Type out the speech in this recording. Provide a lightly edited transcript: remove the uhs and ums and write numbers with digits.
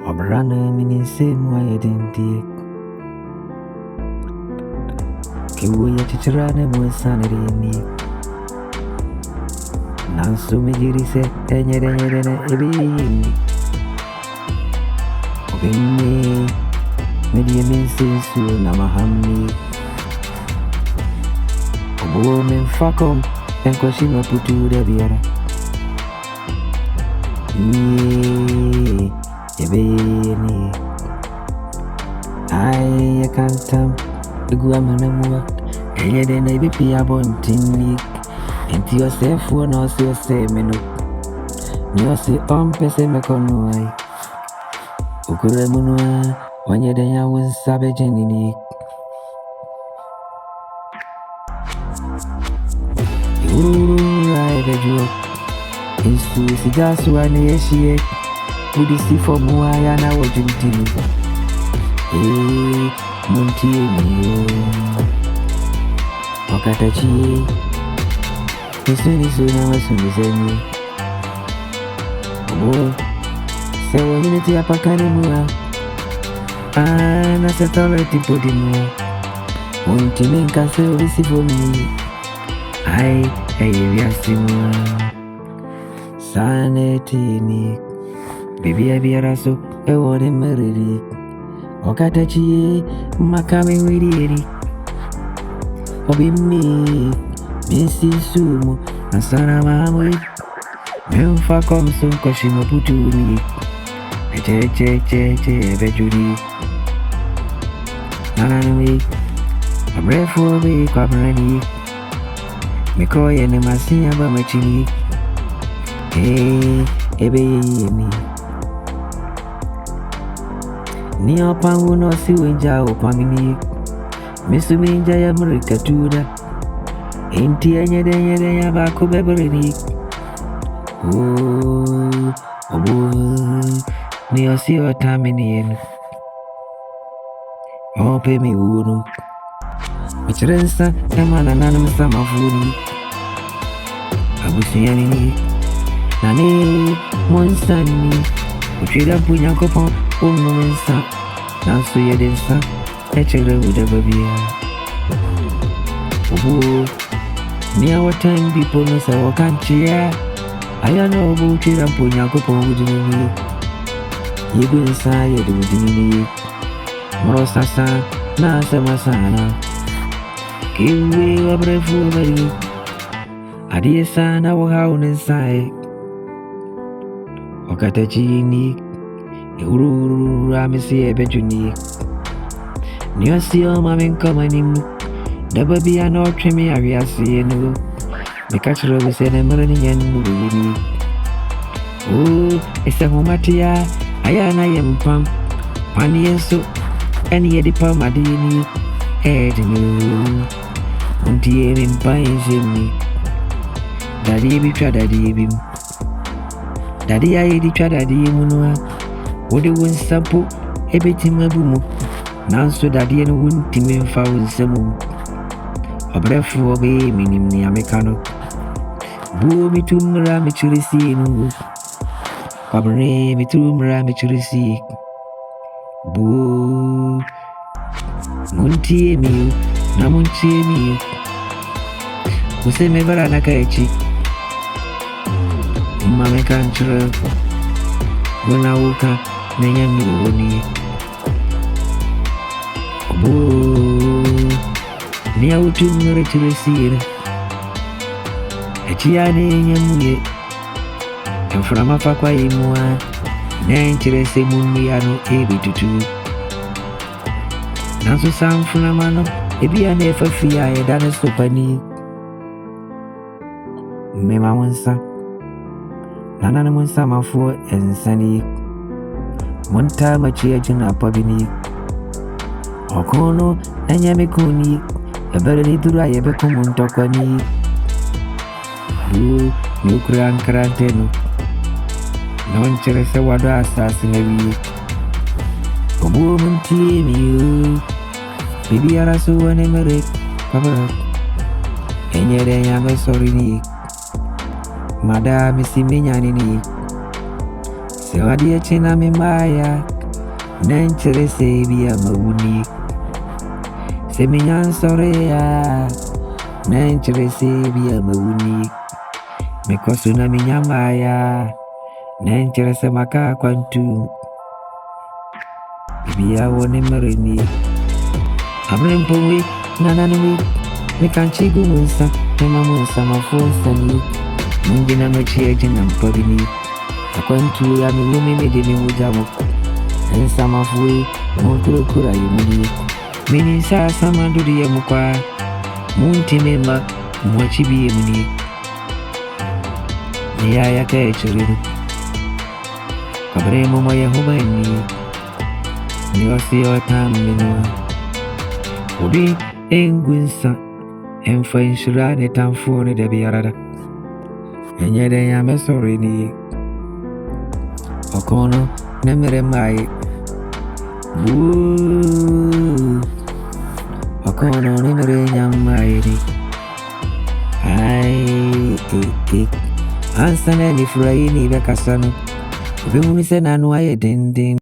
Obrana mini same way identity. Kiwi ya chichirane mwe sanity ni. Nansu mijiri se enyere ebi. Obinni media minsinsu na mahami. Obo men fakom enkoshima putu de biara. Ebeni I can't tell the guamanamua and then I be pia bontini and yourself one or so say menu. You say pese meconoi Ukuremunua when you're the young savage and unique. You ride a joke. It's just one year. Would you see for Moayana or Jimmy? Montier, Okatachi, as soon as any. Oh, so unity up a canimua. And as a authority put in more. Won't you make us receive for me? I Sanity. Baby, I be a raso, I want him married. Okatachi, Makami with Obi me, Missy Sumo, and Sana Mammy. Memfa comes some Koshima Putuni. Che, Betty. Nanami, a breath for me, Cabrani. McCoy and Massia Bamachini. Ebe. Ni opangu no siwenja opamini Misuminja ya mrikatura Inti ya nyede ya bako beberini Obo Ni osi otamini yenu Ope mi unu Michirensa Emana nana msamafuni Abusi yanini Nani Monsani Uchida punya kopon Uno mensa Nansu yedensa Echere udababia Ubu Nia watan bipo nusa wakanchia Ayana ubu uchida punya kopon udinini Yigu nsa yedu udinini Moro sasa Na sama sana Kiwi wabrefu wabari Adie sana wahau nensae Okatachini Uru amisi ebejuni Niosio mamin kamanimu Dababi ano tremi aviasi enu Mikachiro wisene mrani yenu yini Isa humatia Ayana yempam Pani yensu Eni yedipa madini Edinu Untie mimpa injimi Dadi bitra dadi bim Dadi ayedi tra dadi munua Wode wonsapo ebetima bumu nanso dade no wontimi mfa wonsamu obrefo obe minim ni amekano bu mitumra michirisi nu kabre mitumra michirisi bu muntie mi na muntie mi useme bara nakaichi mame kanchra wona wuka nenya nuoni Obo Nia utumure chiresire Echiane nyamuye Enframa fakwa imua Nenchirese mumi ano ebitutu Nansu samfunamano Ebiane efafia edane sopani Mema wansa Nanana munsa mafuo ensani Monta machia jina pabini Okono enyame kuni Ebele ni dura yebe kumuntokwani Nukran karantenu Nonchere wado asasi newi Obu muntie miyu Bibi arasu wane merek Papa Enyere nyame sorini Mada misi minyani ni Sewadi echina mimaya Nanchere se bia mawuni se minyan sore ya nanchere se bia mawuni mekosu na minyama ya nanchere se maka kwantu bia woni mereni amrempowe nananwe mekanchi gumunsa memamunsa mafunsani mungina machi ejina mpabini akwantu ya miwumi medini mujamo ensamafuwe mukurukura yumuni mini sa samanduri ya mukwa muntimema mwachibiye muni niyaya kechuriru kabre momo yahubani niyosi yotamminua obi engunsa emfa inshura ne tamfone de biarada enyede ya mesori ni okono nemere mai okono nemere nyamai ai ansana ni furaini bekasano bimuni se nanu aye dindin